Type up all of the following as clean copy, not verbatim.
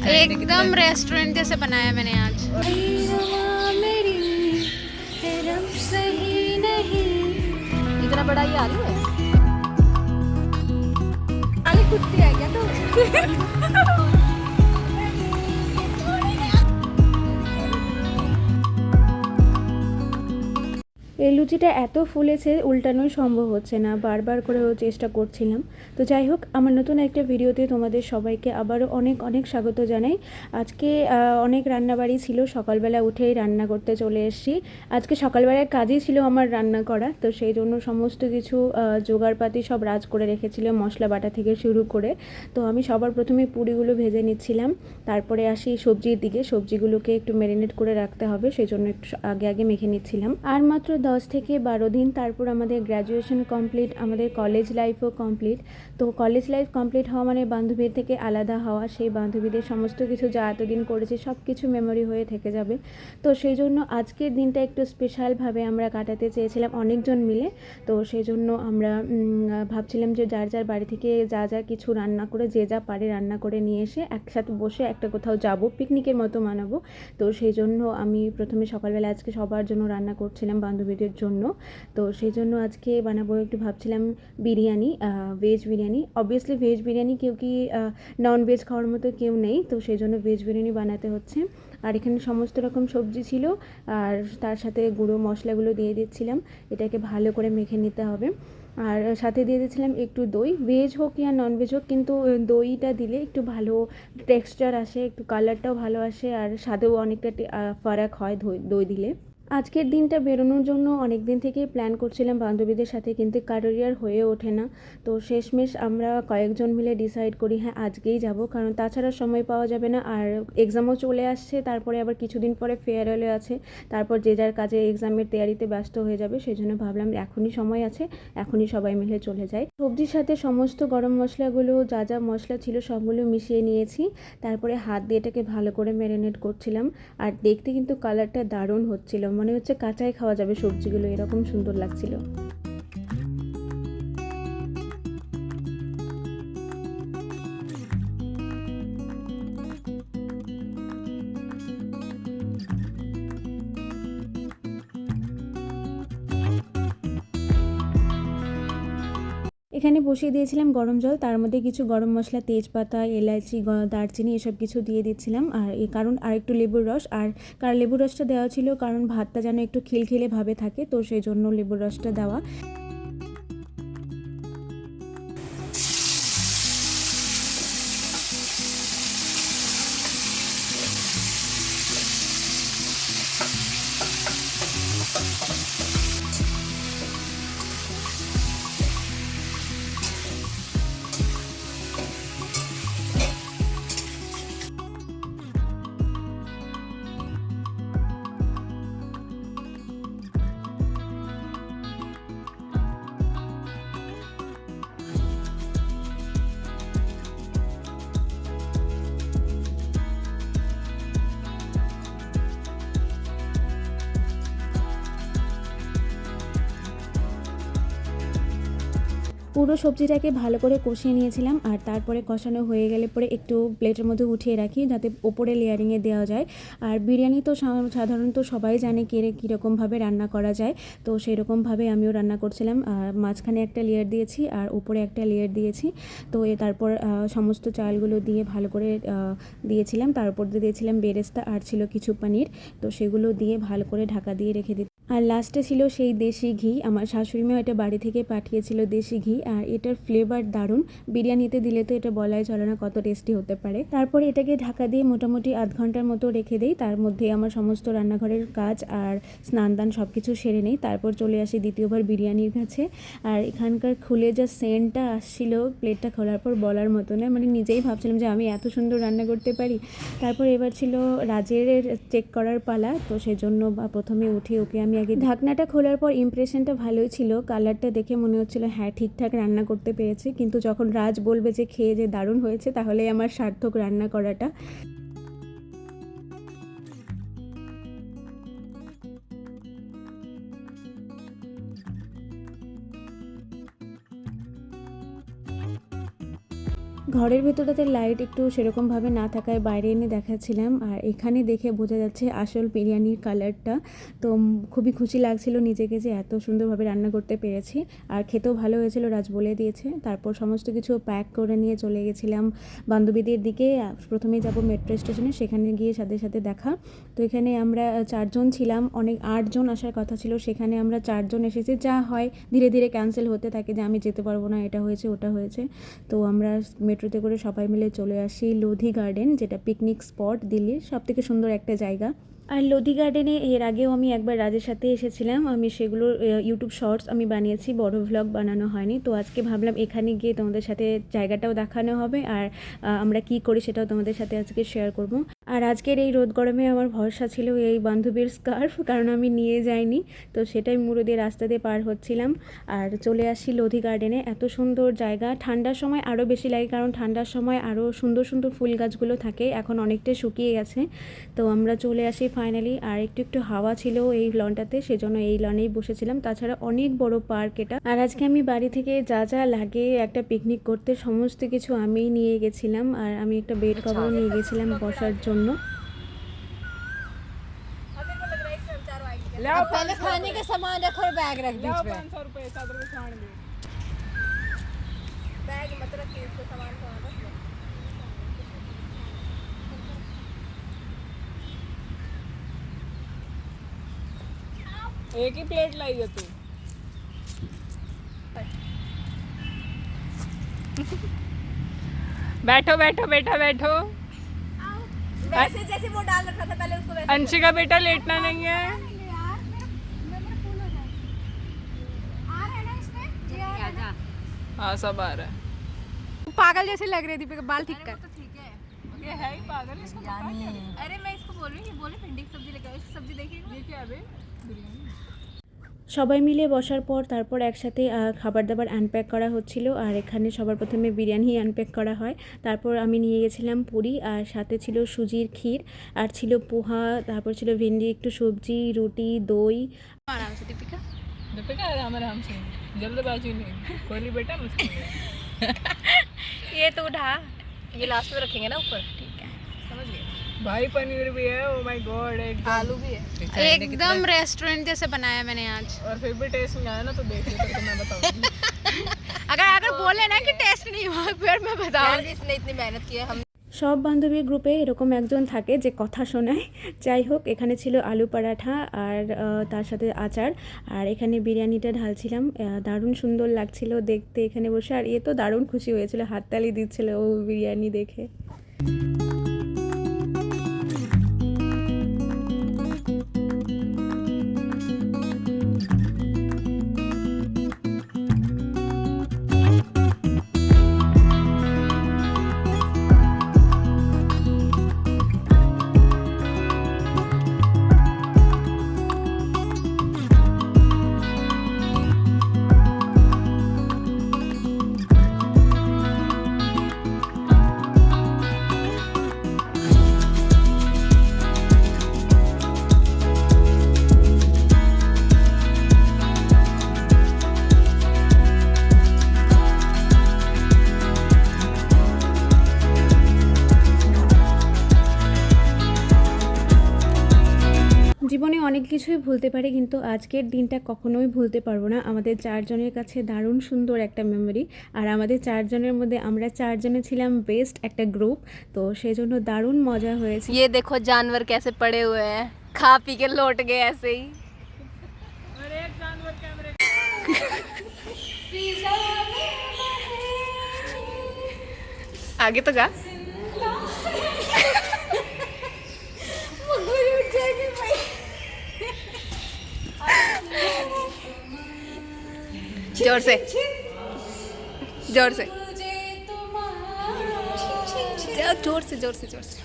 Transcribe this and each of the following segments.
एकदम रेस्टोरेंट जैसे बनाया मैंने आज। इतना बड़ा ये आलू है। आलू कुत्ती है क्या तो? এই লুচিটা এত ফুলেছে উল্টানোই সম্ভব হচ্ছে না, বারবার করেও চেষ্টা করছিলাম। তো যাই হোক, আমার নতুন একটা ভিডিওতে তোমাদের সবাইকে আবারও অনেক অনেক স্বাগত জানাই। আজকে অনেক রান্নাবাড়ি ছিল, সকালবেলা উঠেই রান্না করতে চলে এসেছি। আজকে সকালবেলার কাজই ছিল আমার রান্না করা, তো সেই জন্য সমস্ত কিছু জোগাড়পাতি সব রাজ করে রেখেছিল, মশলা বাটা থেকে শুরু করে। তো আমি সবার প্রথমে পুরিগুলো ভেজে নিচ্ছিলাম, তারপরে আসি সবজির দিকে। সবজিগুলোকে একটু ম্যারিনেট করে রাখতে হবে, সেই জন্য একটু আগে আগে মেখে নিচ্ছিলাম। আর মাত্র 10 থেকে 12 দিন, তারপর আমাদের গ্র্যাজুয়েশন কমপ্লিট, আমাদের কলেজ লাইফও কমপ্লিট। তো কলেজ লাইফ কমপ্লিট হওয়া মানে বান্ধবীর থেকে আলাদা হওয়া, সেই বান্ধবীদের সমস্ত কিছু যা এতদিন করেছি সব কিছু মেমোরি হয়ে থেকে যাবে। তো সেই জন্য আজকের দিনটা একটু স্পেশালভাবে আমরা কাটাতে চেয়েছিলাম অনেকজন মিলে। তো সেই জন্য আমরা ভাবছিলাম যে যার যার বাড়ি থেকে যা যা কিছু রান্না করে, যে যা পারে রান্না করে নিয়ে এসে একসাথে বসে একটা কোথাও যাব, পিকনিকের মতো মানাবো। তো সেই জন্য আমি প্রথমে সকালবেলা আজকে সবার জন্য রান্না করছিলাম, বান্ধবীদের জন্য। তো সেই জন্য আজকে বানাবো, একটু ভাবছিলাম biryani, veg biryani. Obviously veg biryani, কেউ কি নন ভেজ খাওয়ার মতো কেউ নেই, তো সেই জন্য ভেজ বিরিয়ানি বানাতে হচ্ছে। আর এখানে সমস্ত রকম সবজি ছিল, আর তার সাথে গুঁড়ো মশলাগুলো দিয়ে দিচ্ছিলাম। এটাকে ভালো করে মেখে নিতে হবে। আর সাথে দিয়ে দিয়েছিলাম একটু দই, ভেজ হোক ইয়া নন ভেজ হোক, কিন্তু দইটা দিলে একটু ভালো টেক্সচার আসে, একটু কালারটাও ভালো আসে, আর স্বাদেও অনেকটা ফারাক হয় দই দিলে। আজকের দিনটা বেরোনোর জন্য অনেক দিন থেকেই প্ল্যান করছিলাম বান্ধবীদের সাথে, কিন্তু কারোরই আর হয়ে ওঠে না। তো শেষমেশ আমরা কয়েকজন মিলে ডিসাইড করি হ্যাঁ আজকেই যাব, কারণ তাছাড়া সময় পাওয়া যাবে না। আর এক্সামও চলে আসছে, তারপরে আবার কিছুদিন পরে ফেয়ারওয়েলও আছে, তারপর যে যার কাজে এক্সামের তৈয়ারিতে ব্যস্ত হয়ে যাবে। সেই জন্য ভাবলাম এখনই সময় আছে, এখনই সবাই মিলে চলে যাই। সবজির সাথে সমস্ত গরম মশলাগুলো, যা যা মশলা ছিল সবগুলো মিশিয়ে নিয়েছি, তারপরে হাত দিয়ে এটাকে ভালো করে ম্যারিনেট করছিলাম। আর দেখতে কিন্তু কালারটা দারুণ হচ্ছিল, মনে হচ্ছে কাঁচাই খাওয়া যাবে সবজিগুলো, এরকম সুন্দর লাগছিল। এখানে বসিয়ে দিয়েছিলাম গরম জল, তার মধ্যে কিছু গরম মশলা, তেজপাতা, এলাচি, দারচিনি এসব কিছু দিয়ে দিচ্ছিলাম। আর এই কারণ আর একটু লেবুর রস, আর লেবুর রসটা দেওয়া ছিল কারণ ভাতটা যেন একটু খিলখিলে ভাবে থাকে, তো সেই জন্য লেবুর রসটা দেওয়া। পুরো সবজিটাকে ভালো করে কষিয়ে নিয়েছিলাম, আর তারপরে কষানো হয়ে গেলে পরে একটু প্লেটের মধ্যে উঠিয়ে রাখি যাতে ওপরে লেয়ারিংয়ে দেওয়া যায়। আর বিরিয়ানি তো সাধারণত সবাই জানে কীরকমভাবে রান্না করা যায়, তো সেই রকমভাবে আমিও রান্না করছিলাম। মাঝখানে একটা লেয়ার দিয়েছি আর উপরে একটা লেয়ার দিয়েছি। তো তারপর সমস্ত চালগুলো দিয়ে ভালো করে দিয়েছিলাম, তার উপর দিয়ে দিয়েছিলাম বেরেস্তা, আর ছিল কিছু পনির। তো সেগুলো দিয়ে ভালো করে ঢাকা দিয়ে রেখে দিই। আর লাস্টে ছিল সেই দেশি ঘি, আমার শাশুড়ি মা এটা বাড়ি থেকে পাঠিয়েছিল দেশি ঘি, আর এটার ফ্লেভার দারুণ। বিরিয়ানিতে দিলে তো এটা বলাই চলে না কত টেস্টি হতে পারে। তারপরে এটাকে ঢাকা দিয়ে মোটামুটি আধ ঘন্টার মতো রেখে দিই, তার মধ্যে আমার সমস্ত রান্নাঘরের কাজ আর স্নান দান সব কিছু সেরে নেই। তারপর চলে আসি দ্বিতীয়বার বিরিয়ানির কাছে। আর এখানকার খুলে যা সেন্টটা আসছিল প্লেটটা খোলার পর বলার মতো না, মানে নিজেই ভাবছিলাম যে আমি এত সুন্দর রান্না করতে পারি। তারপর এবার ছিল রাজের চেক করার পালা, তো সেজন্য প্রথমে উঠে ওকে আমি আগে ঢাকনাটা খোলার পর ইমপ্রেশনটা ভালোই ছিল, কালারটা দেখে মনে হচ্ছিল হ্যাঁ ঠিকঠাক রান্না করতে পেরেছে। কিন্তু যখন রাজ বলবে যে খেয়ে যে দারুণ হয়েছে, তাহলেই আমার সার্থক রান্না করাটা। ঘরের ভেতরটাতে লাইট একটু সেরকমভাবে না থাকায় বাইরে এনে দেখাচ্ছিলাম, আর এখানে দেখে বোঝা যাচ্ছে আসল বিরিয়ানির কালারটা। তো খুবই খুশি লাগছিল নিজেকে যে এত সুন্দরভাবে রান্না করতে পেরেছি, আর খেতেও ভালো হয়েছিল, রাজ বলে দিয়েছে। তারপর সমস্ত কিছু প্যাক করে নিয়ে চলে গেছিলাম বান্ধবীদের দিকে। প্রথমে যাব মেট্রো স্টেশনে, সেখানে গিয়ে সাথে সাথে দেখা। তো এখানে আমরা 4 জন ছিলাম, অনেক 8 জন আসার কথা ছিল, সেখানে আমরা 4 জন এসেছি। যা হয় ধীরে ধীরে ক্যান্সেল হতে থাকে, যে আমি যেতে পারবো না, এটা হয়েছে ওটা হয়েছে। তো আমরা মেট্রোতে করে সবাই মিলে চলে আসি লোধি গার্ডেন, যেটা পিকনিক স্পট দিল্লির সবথেকে সুন্দর একটা জায়গা। আর লোধি গার্ডেনে এর আগেও আমি একবার রাজের সাথে এসেছিলাম, আমি সেগুলো ইউটিউব শর্টস আমি বানিয়েছি, বড় ভ্লগ বানানো হয়নি। তো আজকে ভাবলাম এখানে গিয়ে তোমাদের সাথে জায়গাটাও দেখানো হবে, আর আমরা কি করি সেটাও তোমাদের সাথে আজকে শেয়ার করব। আর আজকের এই রোদ গরমে আমার ভরসা ছিল এই বান্ধবীর স্কার্ফ, কারণ আমি নিয়ে যাইনি। তো সেটাই মুড়ো দিয়ে রাস্তা দিয়ে পার হচ্ছিলাম, আর চলে আসি লোধি গার্ডেনে। এত সুন্দর জায়গা, ঠান্ডার সময় আরও বেশি লাগে, কারণ ঠান্ডার সময় আরও সুন্দর সুন্দর ফুল গাছগুলো থাকে, এখন অনেকটাই শুকিয়ে গেছে। তো আমরা চলে আসি ফাইনালি, আর একটু একটু হাওয়া ছিল এই লনটাতে, সেজন্য এই লনেই বসেছিলাম। তাছাড়া অনেক বড় পার্ক এটা। আর আজকে আমি বাড়ি থেকে যা যা লাগে একটা পিকনিক করতে সমস্ত কিছু আমিই নিয়ে গেছিলাম, আর আমি একটা বেড কভারও নিয়ে গেছিলাম বসার জন্য। अब पहले खाने का सामान रख और बैग रख बीच में। 500 रुपए चादर में छाड़ दे। बैग मत रख, इसको सामान को रख लो। एक ही प्लेट लाई है तू। बैठो बैठो बेटा बैठो। वैसे जैसे वो डाल रखा था पहले उसको वैसे अंशिका बेटा लेटना नहीं है। यार मेरा फूल हो जाए। आ रहा है ना इसमें? जी आ रहा है। हाँ सब आ रहा है। पागल जैसे लग रही थी, बाल ठीक कर। ठीक है। ये है ही पागल, इसको पता क्या है? अरे मैं इसको बोल रही हूँ, ये बोले भिंडी की सब्जी लेके आओ। इसकी सब्जी देखिए। ये क्या है बे? बिरयानी। সবাই মিলে বসার পর তারপর একসাথে খাবার দাবার আনপ্যাক করা হচ্ছিল, আর এখানে সবার প্রথমে বিরিয়ানি আনপ্যাক করা হয়। তারপর আমি নিয়ে গেছিলাম পুরি, আর সাথে ছিল সুজির ক্ষীর, আর ছিল পোহা, তারপর ছিল ভেন্ডি একটু সবজি, রুটি, দই। आराम से दीपिका। दीपिका आराम से, जल्दबाजी नहीं। कोहली बेटा मुश्किल नहीं। ये तो उठा, ये लास्ट में रखेंगे ना ऊपर। ठीक है, समझ गए। भाई पनीर भी है, ओ माय गॉड, आलू भी है, एकदम रेस्टोरेंट जैसे बनाया मैंने आज। और फिर भी टेस्ट नहीं आया ना तो देख लियो, तो मैं बताऊंगी। अगर बोले ना कि टेस्ट नहीं हुआ फिर मैं बताऊंगी। इसने इतनी मेहनत की है। हम সব বান্ধবীর গ্রুপে এরকম একজন থাকে যে কথা শোনায়। যাই হোক, এখানে ছিল আলু পরাঠা আর তার সাথে আচার, আর এখানে বিরিয়ানিটা ঢালছিলাম। দারুণ সুন্দর লাগছিল দেখতে এখানে বসে, আর এ তো দারুণ খুশি হয়েছিল, হাততালি দিচ্ছিল ও বিরিয়ানি দেখে। জীবনে অনেক কিছুই ভুলতে পারি, কিন্তু আজকের দিনটা কখনোই ভুলতে পারবো না। আমাদের 4 জনের কাছে দারুণ সুন্দর একটা মেমোরি, আর আমাদের 4 জনের মধ্যে আমরা 4 জনে ছিলাম বেস্ট একটা গ্রুপ, তো সেই জন্য দারুণ মজা হয়েছে। ये देखो जानवर कैसे पड़े हुए हैं, खा पी के लौट गए ऐसे ही। और एक जानवर कैमरे आगे तो गा। जोर से जोर से जोर से जोर से जोर से।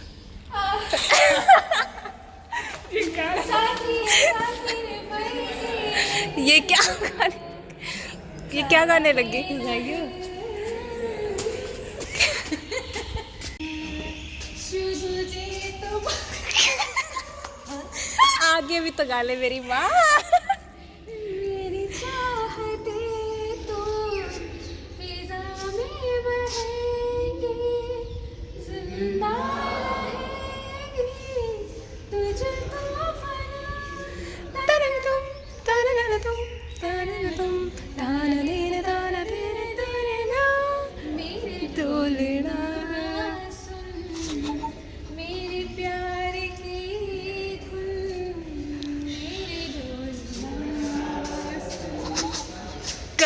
ये क्या गाने लगे? आगे भी तो गा ले मेरी माँ।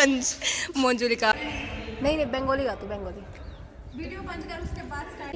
मंजुलिका नहीं नहीं बंगाली गा तू बंगाली वीडियो बंद कर उसके बाद स्टार्ट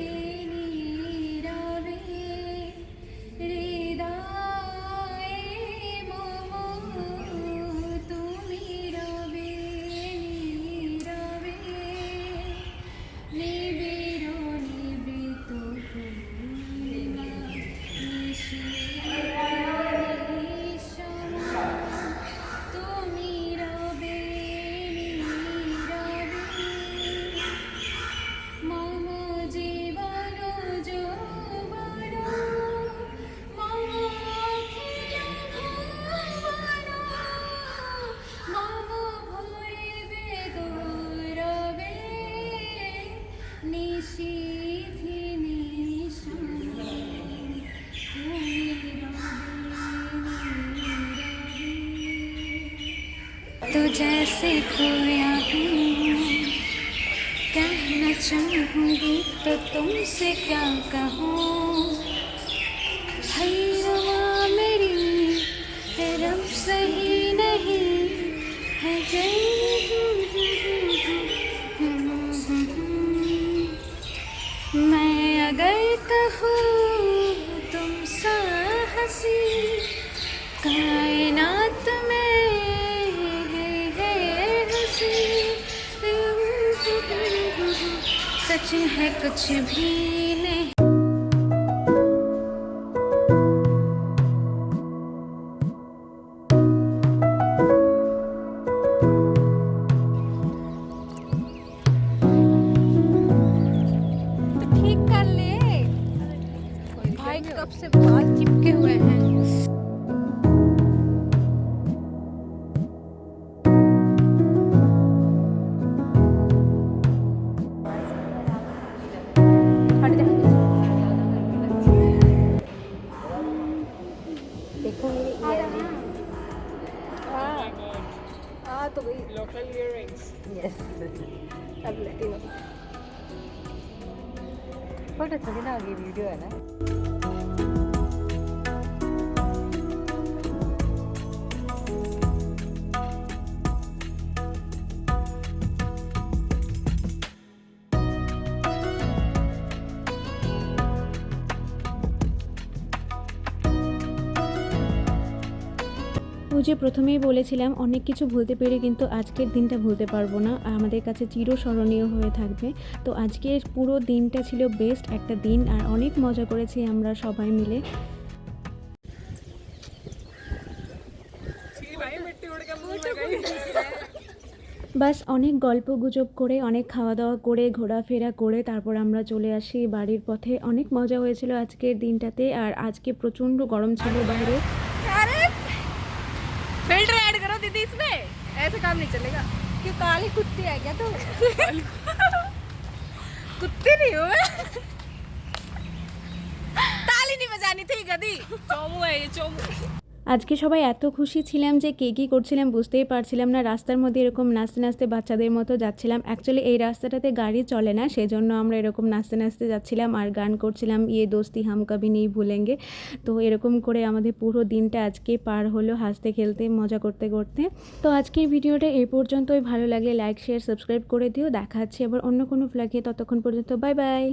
तो जैसे खोया हूँ कहना चाहूँगी तो तुमसे क्या कहूँ भैरवा मेरी है रब सही नहीं है मैं अगर कहूँ तुम सा हंसी कायनात में सच है कुछ भी नहीं तो ठीक कर ले भाई कब से बाल चिपके हुए हैं तो गई Local earrings. यस अब लैटिनो फोटो थोड़ी ना आगे वीडियो है ना ওই যে প্রথমেই বলেছিলাম অনেক কিছু ভুলতে পেরে কিন্তু আজকের দিনটা ভুলতে পারবো না আমাদের কাছে চিরস্মরণীয় হয়ে থাকবে তো আজকের পুরো দিনটা ছিল বেস্ট একটা দিন আর অনেক মজা করেছি আমরা সবাই মিলে বাস অনেক গল্প গুজব করে অনেক খাওয়া দাওয়া করে ঘোরাফেরা করে তারপর আমরা চলে আসি বাড়ির পথে অনেক মজা হয়েছিল আজকের দিনটাতে আর আজকে প্রচণ্ড গরম ছিল বাইরে फिल्टर ऐड करो दीदी इसमें ऐसे काम नहीं चलेगा क्यों काली कुत्ती है क्या तो कुत्ते नहीं हो मैं ताली नहीं बजानी थी गधी चोमू है ये चोमू আজকে সবাই এত খুশি ছিলাম যে কে কী করছিলাম বুঝতেই পারছিলাম না রাস্তার মধ্যে এরকম নাচতে নাচতে বাচ্চাদের মতো যাচ্ছিলাম অ্যাকচুয়ালি এই রাস্তাটাতে গাড়ি চলে না সেজন্য আমরা এরকম নাচতে নাচতে যাচ্ছিলাম আর গান করছিলাম ইয়ে দোস্তি হাম কভি নেই ভুলেঙ্গে তো এরকম করে আমাদের পুরো দিনটা আজকে পার হলো হাসতে খেলতে মজা করতে করতে তো আজকের ভিডিওটা এই পর্যন্তই ভালো লাগলে লাইক শেয়ার সাবস্ক্রাইব করে দিও দেখা হচ্ছে আবার অন্য কোনো ভ্লগে ততক্ষণ পর্যন্ত বাই বাই